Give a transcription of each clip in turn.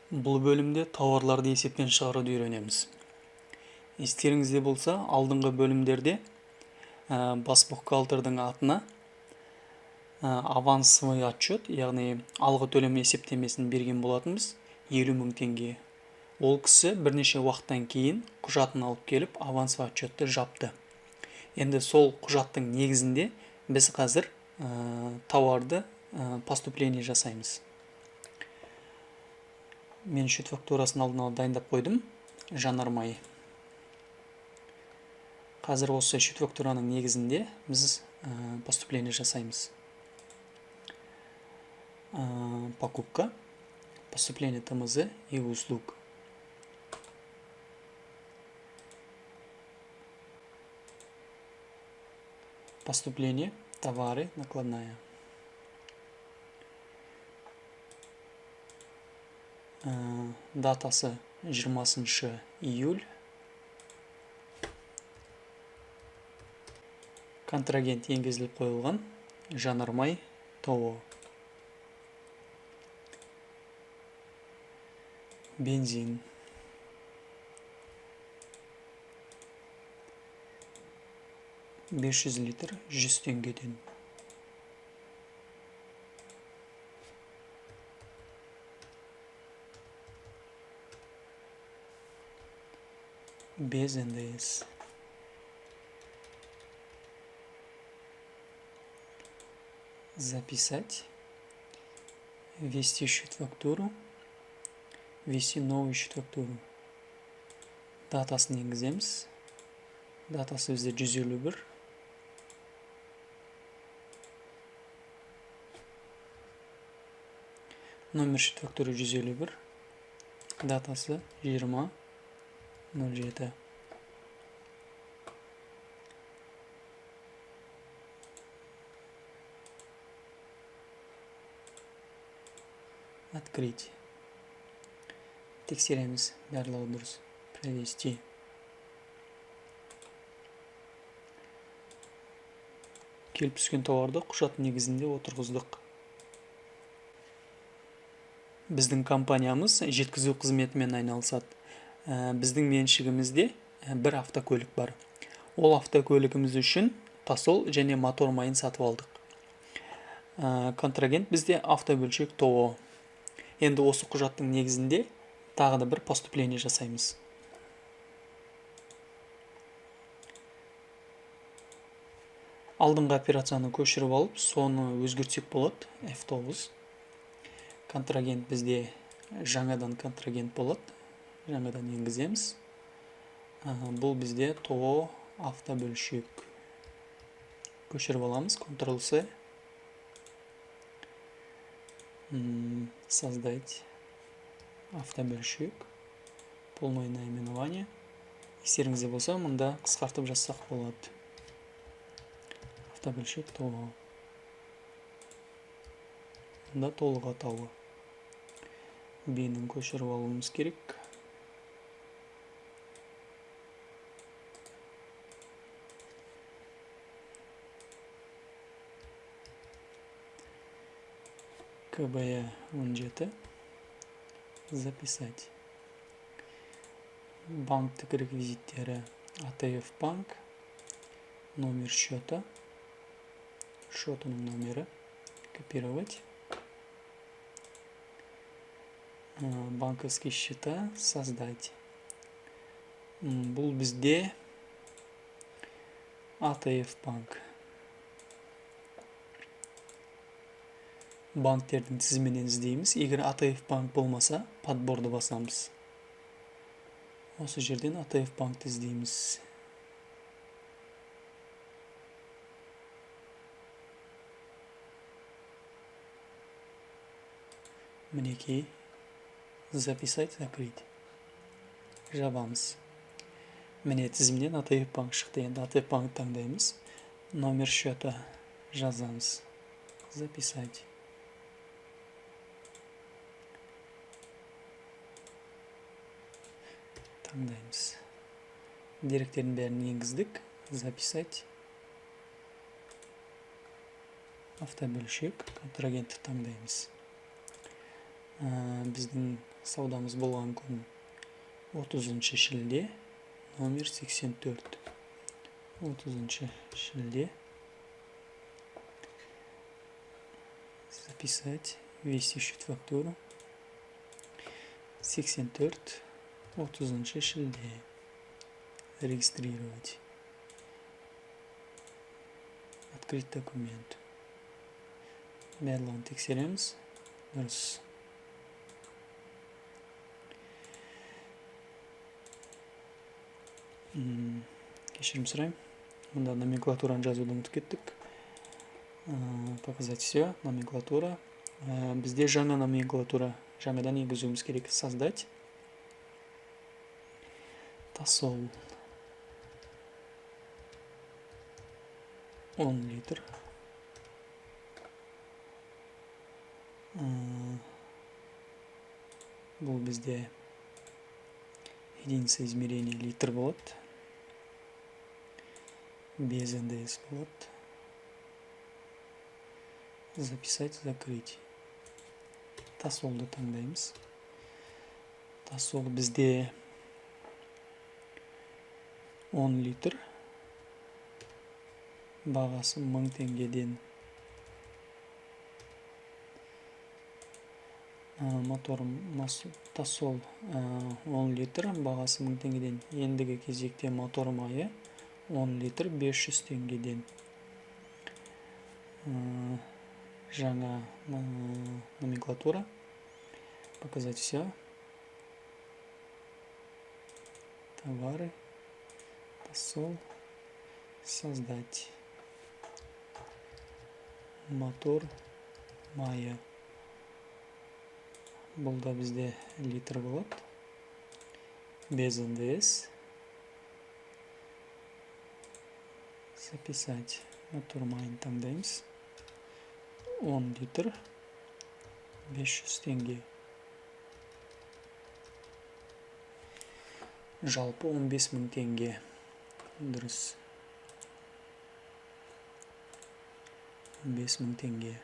Бұл бөлімде тауарларды есептен шығаруды үйренеміз. Естеріңізде болса, алдыңғы бөлімдерде бас бухгалтердің атына авансовый отчет, яғни алғы төлем есептемесін берген болатынбыз, 50 000 теңге. Ол кісі бірнеше уақыттан кейін құжатын алып келіп, авансовый отчетты жапты. Енді сол құжаттың негізінде біз қазір тауарды поступление жасаймыз. Мен счет фактурасын алдын ала дайындап қойдым, жанармай. Қазір осы счет фактураның негізінде біз поступление жасаймыз. Покупка, поступление ТМЗ и услуг. Поступление, товары, накладная. Датасы 20 июль. Контрагент енгізіліп қойылған, жанармай, ТО. Бензин. $500 литр 100 теңгеден. Без НДС. Записать. Ввести счет фактуру. Ввести новый счет фактуру. Датасын енгіземіз. Датасы бізде 151. Номер счет фактуры 151. Датасы 20.07. Открыть. Тексереміз, барлығы дұрыс. Провести. Келіп түскен тауарды құжат негізінде отырғыздық. Біздің компаниямыз жеткізу қызметімен айналысады. Біздің меншігімізде бір автокөлік бар. Ол автокөлігіміз үшін тасол және мотор майын сатып алдық. Контрагент бізде автобөлшек ТО. Енді осы құжаттың негізінде тағы да бір поступление жасаймыз. Алдыңғы операцияны көшіріп алып, соны өзгертсек болады. F9. Контрагент бізде жаңадан контрагент болады. Жаңадан енгіземіз. Бұл бізде ТО автобөлшек. Көшіріп аламыз. Ctrl-C. Создать автобөлшек. Полное наименование. Естеріңізде болса, мұнда қысқартып жазсақ болады. Автобөлшек ТО. Мұнда толық атауы. Бенің көшіріп алуымыз керек. КБ 17. Записать. Банктік реквизиттері АТФ банк. Номер счета. Счетының номері. Копировать. Банковские счета создать. Бұл бізде АТФ банк. Банктердің тізімінен іздейміз. Егер АТФ банк болмаса, подборды басамыз. Осы жерден АТФ банкты іздейміз. Мінекей. Записать, закрыть. Жабамыз. Міне тізімнен АТФ банк шықты. Енді АТФ банк таңдаймыз. Номер счета жазамыз. Записать. Таңдаймыз. Деректердің бәрін енгіздік. Записать. Автобөлшек. Контрагентті таңдаймыз. Біздің саудамыз болған күн 30 шілде, номер 84. 30 шілде. Записать, ввести счет фактуру. 84, 30 шілде. Регистрировать. Открыть документ. Барлығын тексереміз. Дұрыс. Кешірім сұрайым. Мұнда номенклатураны жазуды ұмытып кеттік. Показать все. Номенклатура. Бізде жаңа номенклатура. Жаңадан енгізуіміз керек. Создать. Тосол. 10 литр. Бұл бізде единица измерения литр болады. Без НДС болады. Записать, закрыть. Тосолды таңдаймыз. Тосол бізде 10 литр. Бағасы 1000 теңгеден. Мотор тосол 10 литр. Бағасы 1000 теңгеден. Ендігі кезекте мотор майы 10 литр 500 теңгеден. Жаңа номенклатура. Показать все. Товары. Тосол. Создать. Мотор майы. Бұл да бізде литр болады. Без НДС. Записать. Мотор майын таңдаймыз. 10 литр 500 теңге. Жалпы 15 000 теңге. Дұрыс. 15 000 теңге.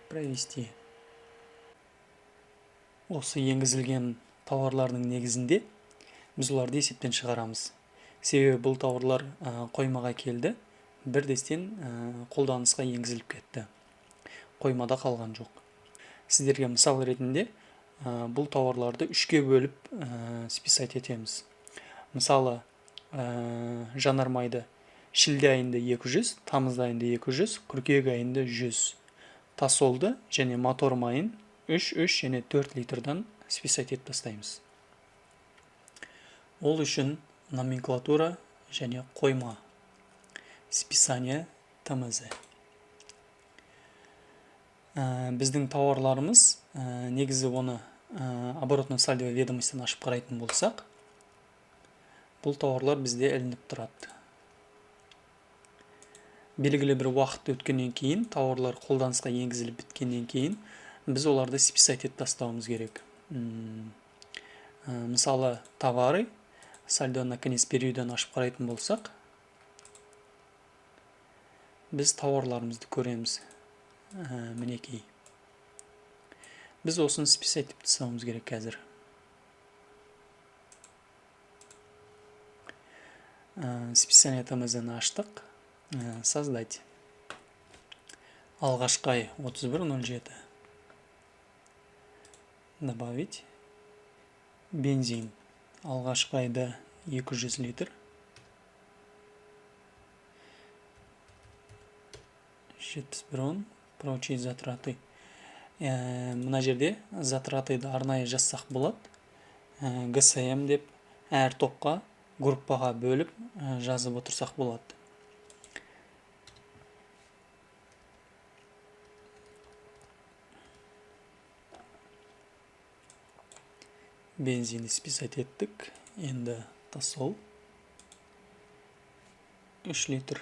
Провести. Осы енгізілген тауарлардың негізінде біз оларды есептен шығарамыз. Себебі бұл тауарлар қоймаға келді, бірдестен қолданысқа енгізіліп кетті. Қоймада қалған жоқ. Сіздерге мысал ретінде бұл тауарларды үшке бөліп списать етеміз. Мысалы, жанармайды шілде айында 200, тамыз айында 200, қыркүйек айында 100. Тосолды және мотор майын 3 және 4 литрдан списать етіп тастаймыз. Ол үшін номенклатура және қойма. Списание ТМЗ. Біздің тауарларымыз, негізі оны оборотный сальдо ведомостьтен ашып қарайтын болсақ, бұл тауарлар бізде ілініп тұрады. Белгілі бір уақыт өткеннен кейін, тауарлар қолданысқа енгізіліп біткеннен кейін, біз оларды списать етіп тастауымыз керек. Мысалы, товары, сальдо на конец периодын ашып қарайтын болсақ, біз тауарларымызды көреміз. Мінекей. Біз осыны списать етіп тастауымыз керек қазір. Списание ТМЗ-ні аштық. Создать. Алғашқы ай 31.07. Добавить. Бензин. Алғашқы айда 200 литр. 71. Прочие затраты. Мына жерде затратыды арнайы жазсақ болады. ГСМ деп әр топқа, группаға бөліп жазып отырсақ болады. Бензинді списать еттік. Енді тосол 3 литр.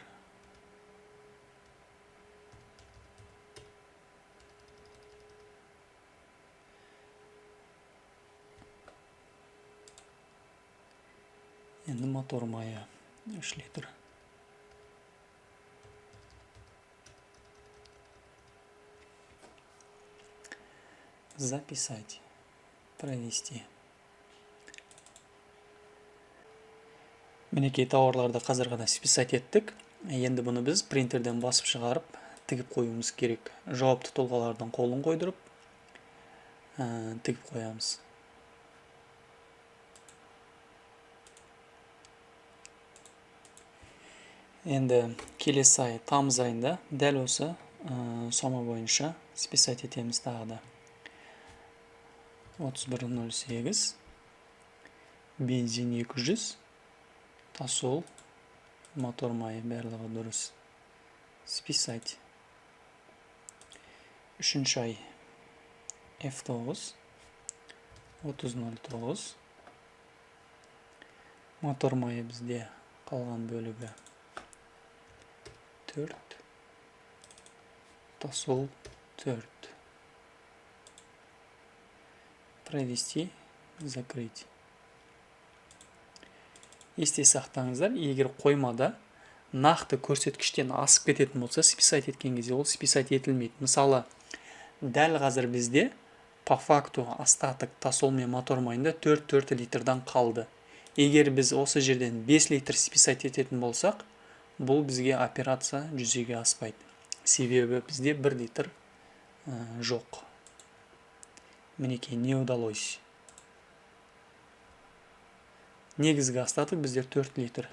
Енді мотор майы 3 литр. записать, провести. Мінекей тауарларды қазір ғана списать еттік. Енді бұны біз принтерден басып шығарып, тігіп қоюымыз керек. Жауапты тұлғалардың қолын қойдырып, тігіп қоямыз. Енді келесі ай тамыз айында дәл осы сома бойынша списать етеміз тағы да. 31.08 бензин 200, тасол, мотор майы барлығы дұрыс. Списать. Үшінші ай F9 30.09, мотор майы бізде қалған бөлігі 4, тасол 4. Провести, закрыть. Есте сақтаңыздар, егер қоймада нақты көрсеткіштен асып кететін болса, списать еткен кезде ол списать етілмейді. Мысалы, дәл қазір бізде по факту остаток тасол мен мотор майында 4 литрдан қалды. Егер біз осы жерден 5 литр списать ететін болсақ, бұл бізге операция жүзеге аспайды. Себебі бізде 1 литр жоқ. Мінекей, не удалось. Негізгі остаток біздер 4 литр.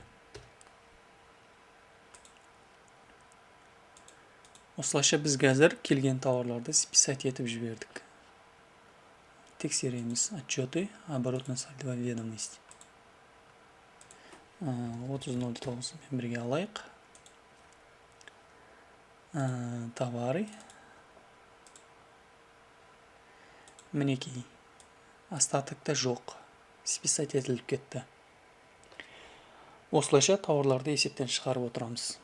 Осылайша біз қазір келген тауарларды списать етіп жібердік. Тексереміз отчеты, оборотная сальдовая ведомость. 30.09 бірге алайық. Товары. Мінекей, остатокта жоқ. Списать етіліп кетті. Осылайша тауарларды есептен шығарып отырамыз.